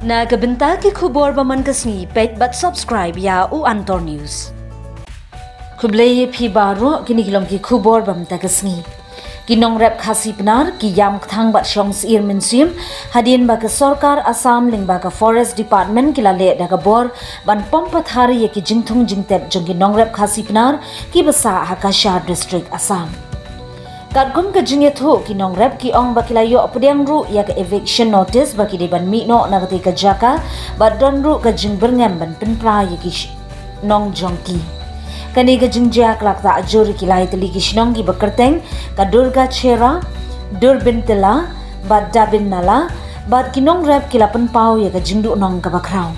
Na kabenta ki khubor baman kasni pet but subscribe ya u Antor News. Kubleye phi baro kini kilom ki khubor bamta kasni. Kinong rep khasi penar ki yam thang bat shong sir minsim hadin ba ka sarkar Assam ling ba ka Forest Department kila le da ka bor ban pompathari ye ki jingthung jingtep jong ki nong rep khasi penar ki basa Hakasha district Assam. Kadgum ka jingye tho ki nong rep ki ong bakila yo pediang ru ya ka eviction notice baki de ban mi no na ka ka jaka ba don ru ka jing berngam ban penpra ye ki nong jongki kani ka jing jak lak ta ajur ki lai teli ki shnong ki bakarteng ka durga chera durbintela ba dabin nala ba ki nong rep ki la penpau ya ka jingdu nong ka bakrau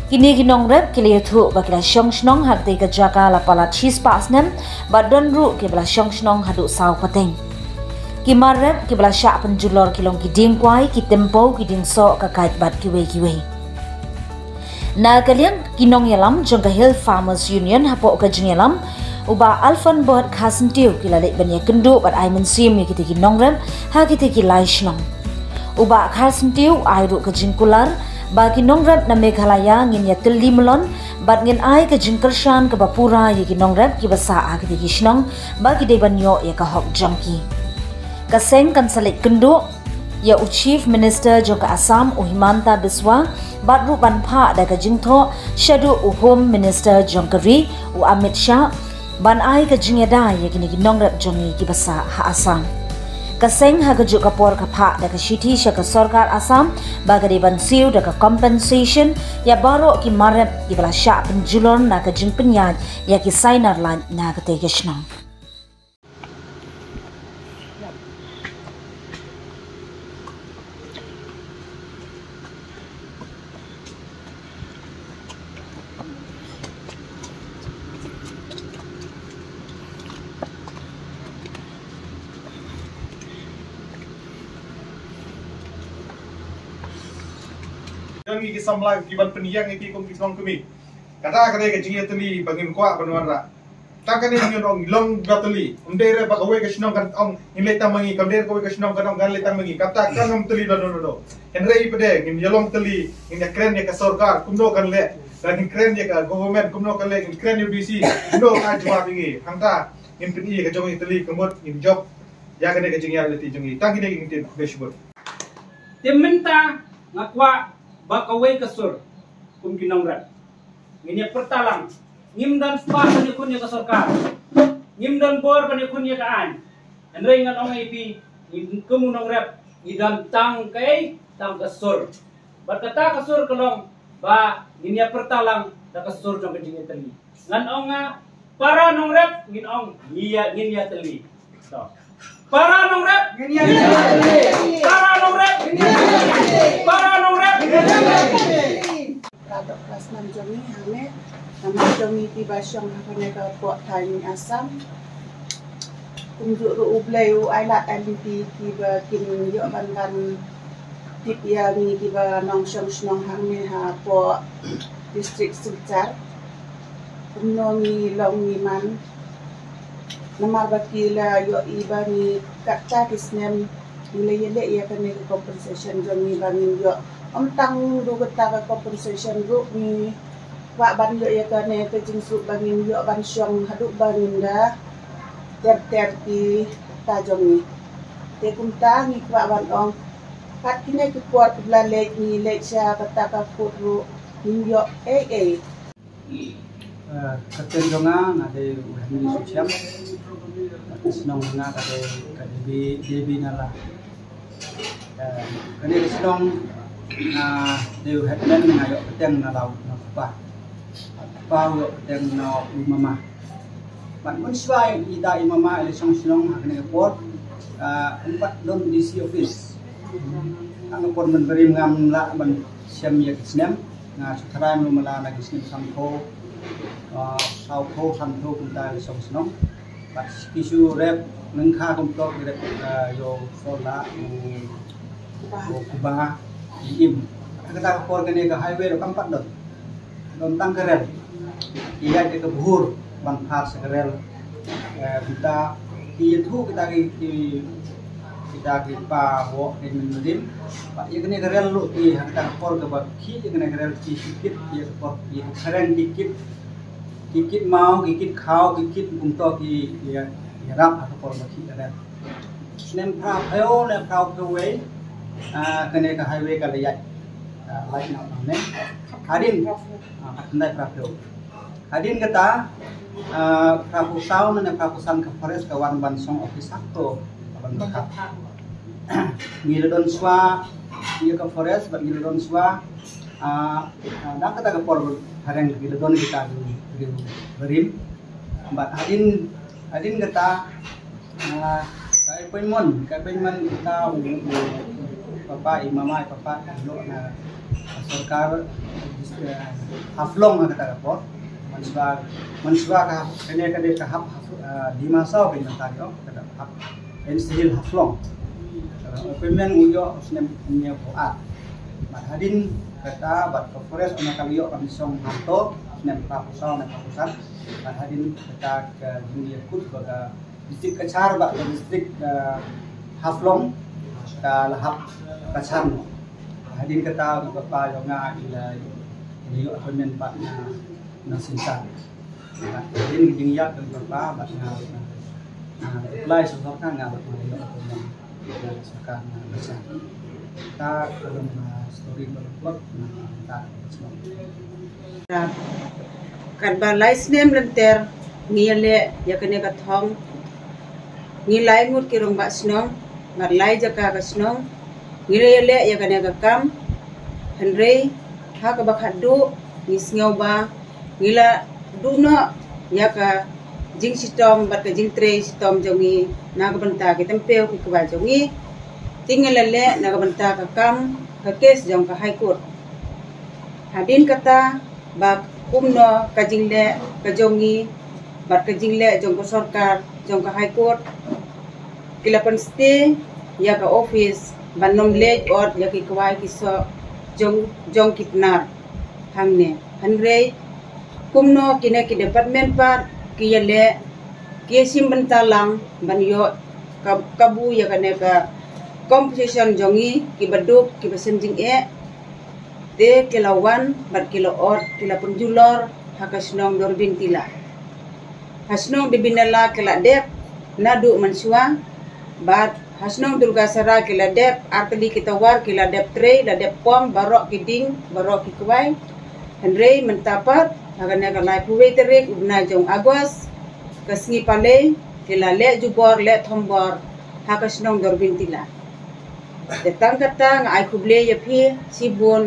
kini ginong rep kili thu bakila shong shnong hak te ka jaka la pala chis pasnem ba don ru ke bla shong shnong hadu saw pateng ki mar rep ke bla sha penjulor kilong ki ding kwai ki tempo ki ding so ka kait bat ki we na kaliang kinong yalam jong ka Hill Farmers Union hapo ka jing yalam uba alfan bot khasin tiu kila le banya kendu bat ai mensim ki te ginong rep ha ki te ki lai shnong uba khasin tiu ai ru ka jing kular bagi nongrep na Meghalaya ngin ya tili melon bat ngin ai ke jingkershan ke bapura ye ki nongrep ki basa ag di kishnong bagi de banyo ya ka hok jangki kaseng kan salik kendo ya Chief Minister jong ka Assam Himanta Biswa bat ru ban pha da ka jingtho shadu Home Minister jong ka ri Amit Shah ban ai ka jingeda ye ki nongrep jongi ki basa ha Assam kaseng ha gaju kapor kapha da ka shiti sha ka sarkar Assam bagade ban siu da ka compensation ya baro ki marep ki bala sha penjulon na ka jing penyaj ya ki signer line na ka te geshnong Jangan kita samlai kiban peniyang iki kum kisong kami. Kata kata ke jingi teli bangin kuat banwara. Tak kani ngin ong long gateli. Undere bak away ke sinong kan ong inle tamangi kamder ko ke sinong kan ong gan le tamangi. Kata kan ong teli do. Henrei pede ngin yelong teli ngin ya kren ya ka sarkar kumdo kan le. Ngin kren ya ka government kumdo kan le ngin kren UBC kumdo ka jawab ingi. Hangta ngin peni ke jongi teli kemut ngin job. Ya kene ke jingi aleti jongi. Tak kini ngin tin beshbur. Teminta ngakwa bakawai kasur kum kinong rat nginya pertalang ngimdan spa kani kunya ka sarkar ngimdan bor kani kunya ka an andrei ngan ong ipi kum nong rap ngidam tang kai tang kasur berkata kasur kelong ba nginya pertalang da kasur jong kejing teli ngan onga para nong rap ngin ong nginya teli to para nong rap nginya teli para nong rap nginya teli para nong rap Radok kelas 6 jongi hame nama jongi tiba syong hakane ka pok thai Assam kunjuk ru ublei u ailat LDP tiba kin yo ban tip ya ni tiba nong syong snong hame ha pok district Silchar kunongi long ni man nama bakila yo iba ni kaca kisnem nilai yele ya kane compensation jongi bangin yo tang du kata ka compensation group ni wa ban yo ya kane ke jingsuk bangin yo ban syong haduk bangin da ter ti ta jongi te kumta ni wa ban ong kat kine ki por bla le ni le sha kata ka puru ni yo Katen jonga na de mini suciam senong na ka de debi nala kane senong na đều hết lên ngày ở trên là đầu nó bao ở trên nó mama bạn muốn xoay đi đại mama là xong xong hàng này port empat don DC office ang port mình beri ngam la mình xem nhiệt xem na sutra mình là xem sampo sau thô sampo chúng ta là xong xong bạn kisu rep nâng kha công to rep yo sola kuba im kita por kene ka highway ro kampat dot don tang kerel iya ke buhur ban phar sekerel kita thu kita ki kita kipa wo in dim pak ye kene kerel lu ti hantar por ke bakhi ye kene kerel ti sikit ye por ye keren dikit mau dikit khau dikit untuk ki ya rap atau por bakhi ada nem pra pheo nem pra pheo kene ka highway ka layat lain ne hadin andai pra pheo hadin kata Prapusau na prapusan ke forest kawan bansong office akto kawan bakat ngilodon swa iya ke forest bat ngilodon swa dak kata ke por hareng ngilodon kita berim bat hadin kata kai penmon kita papa imamai papa lo na sarkar haflong kata ke por manswa ka kene ka hap di masa pe nantario kada hap en sihil haflong pemen uyo snem punya poat mat hadin kata bat ke forest ona kalio kami song hanto snem prapusal na prapusan mat hadin kata ke dunia kut baga distrik kachar ba distrik haflong ka lahap kachar hadin kata bapa jonga ila yo pemen pak nasinta ini jingyak dan berapa batna apply sesuatu nggak bermain sekarang baca kita belum story berplot kita kan balai snem lenter ngile ya kene ka thong ngilai ngut kirong ba snong ngarlai jaka ka snong ngile ya kene ka kam henry ha ka bakhadu ngisngau ba ngila duno ya ka jing sistem bat ka jing tre sistem jongi naga banta ki tempeo ki kwa jongi tingalale naga banta ka kam ka kes jong ka high court hadin kata ba kumno ka jingle ka jongi bat ka jingle jong ko sarkar jong ka high court kilapan stay ya ka office banom le or ya ki kwa ki so jong kitnar hangne hanrei kumno kine ki department par kiyale kisim bentalang banyo kabu ya kane ka composition jongi ki baduk ki basenjing de kilawan bar kilo or kila punjulor hakasnong dorbin tila hasnong bibinala kila dep nadu mansua bat hasnong durga sara kila dep artli kitawar kila dep tre la dep pom barok kiding barok kikwai henrei mentapat agane ka lai puwe terek ubna jong agwas kasngi pale kila le jubor le thombor hakasnong dorbin tila detang kata nga ai kuble ya phi sibun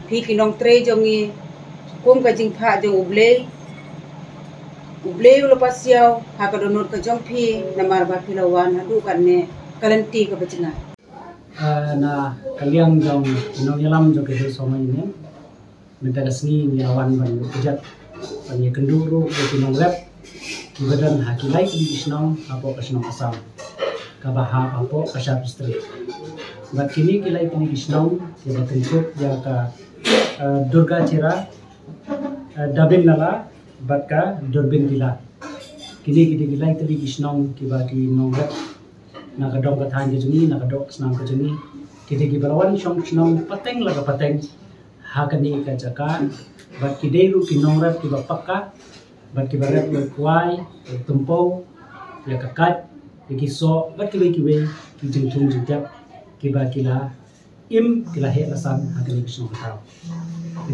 phi kinong tre jongi kum ka jing pha jong uble ulo pasiao hakadonot ka jong phi namar ba philawan hadu kanne kalanti ka bachna na kaliang jong kinong yalam jong ke somai ne minta seni niawan ban kejat ban ye kenduru ke kinong rep badan hakilai di isnong apo kasnong asam kabaha apo kasar istri bat kini kilai kini isnong ke batentuk ya ka durga cera dabin nala bat ka durbin dila kini kilai tadi isnong ke bagi nong rep na kadong kathan ke juni na kadok snam ke juni kini ki balawan shong snong pateng laga pateng hakani ka jaka bat kideiru kinongrap ki bapaka bat ki barat yo kwai tumpo ya kakat ki so bat ki ki jingtung jingjap ki ba kila im kila he lasan hakani kisno kataw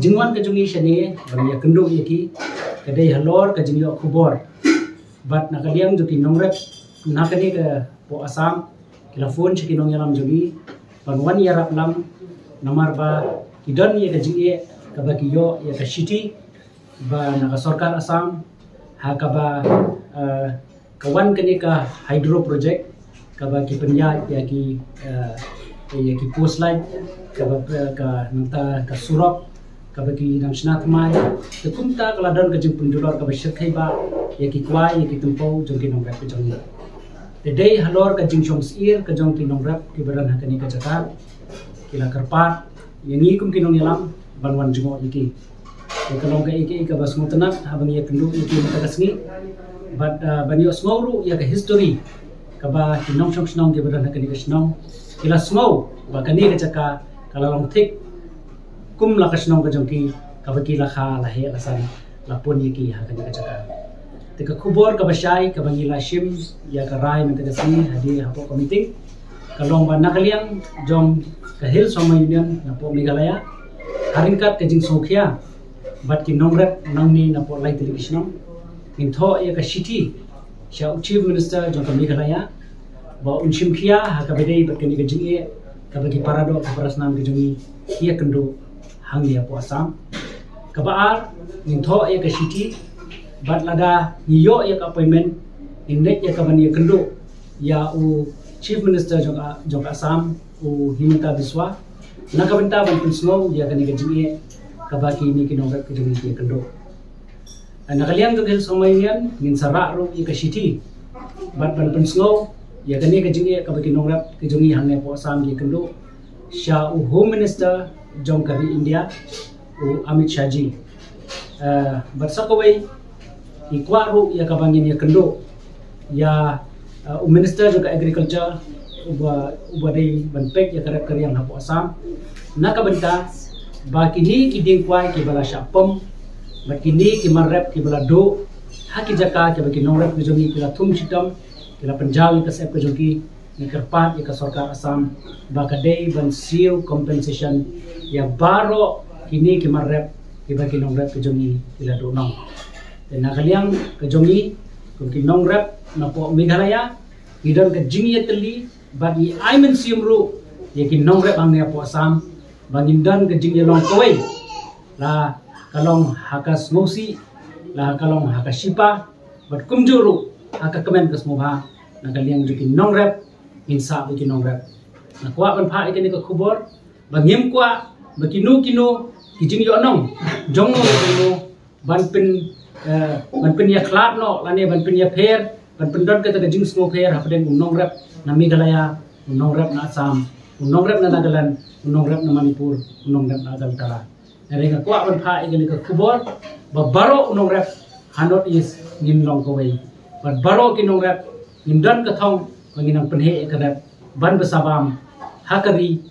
jingwan ka jungi shani bang ya kendo yaki kadai halor ka jingyo khubor bat nakaliam jo kinongrap nakani ka po asam kila phone chi kinong yaram jogi bangwan yarap lam namar ba kidon ye kajinge kabakiyo ya kashiti ba naka sarkar asam hakaba kawan kani ka hydro project kabaki penya ya ki post line ka nanta ka surop kabaki nang snatmai tekumta kaladon kajing punjulor kabashir khaiba ya ki kwai ya ki tempo jongki nongrap ke jongi today halor kajing shongsir ka jongki nongrap ki badan hakani ka jaka kila karpat yang kum kinong yalam banwan jungo iki kalong ka iki ka bas mutanap habang ya kendu iki matagasngi but banyo smawru ya ka history kaba kinong snong ke badan kani ke snong ila smau ba kani ke caka kala long thik kum la ke snong ke jongki kaba ki la kha la he la san la pon ye ki ha kani ke caka te ka khubor kaba shai kaba ngila shim ya ka rai men te si hadi ha po committee kalong ba nakaliang jom ka hil soma union na po Meghalaya haringkat ke jing sokhia bat ki nongrep nangni na po lai television in tho ya ka city sha chief minister jong ka Meghalaya ba unchim khia ha ka bedei bat kani ka jing e ka bagi parado ka prasnam ke jongi ia kendo hang ya po Assam ka ba ar in tho ya ka city bat lada yo ya ka appointment in nek ya ka ban ya kendo ya u chief minister jong Assam u Himanta Biswa nakabenta ban pinsno ya kani ka jing e kabaki ni kinongrep ke jongi ia kendo nakaliang to gel somayan ngin sara ro i ka city bat ban pinsno ya kani ka jingi ka baki nongrap ke jongi hangne po Assam gi kendo sha u home minister jong kari India u Amit Shah ji bat sakawai i kwaru ya ka bangin ya kendo ya u minister jong agriculture uba dei ban pek ya karap kariang ha po Assam nakabenta ba kini kiding kwai ki bala sha pom bat kini ki marrep ki bala do haki jaka ke baki nongrap ke jongi kila thum chitam kila Punjab ka sep ke jongi ni kerpat ya ka sarkar Assam ba ka dei ban seal compensation ya baro kini ki marrep ki baki nongrap ke jongi kila do nong te nakaliang ke jongi ki nongrap na po Meghalaya idon ke jingi teli ba ni aimen siumru ya ki nongrap ang ne po Assam bangin dan ke jingi long koi la kalong hakas ngosi la kalong hakas shipa bat kumjuru haka kemen kes mobha na kaliang juki nongrep insa buki nongrep na kwa ban pha ikani ka khubor bangim kwa bakinu kinu kijing yo nong jong no ban pin ya khlap no lane ban pin ya pher ban pin dot ka jing smo pher hapden nongrep na Meghalaya nongrep na Assam nongrep na Nagaland nongrep na Manipur nongrep na Agantala Rega kwa ban pha igani ka khubor ba baro unong rep hanot is ngin long ko wei ba baro kinong rep ngin dan ka thong nginang penhe ka rep ban besabam hakari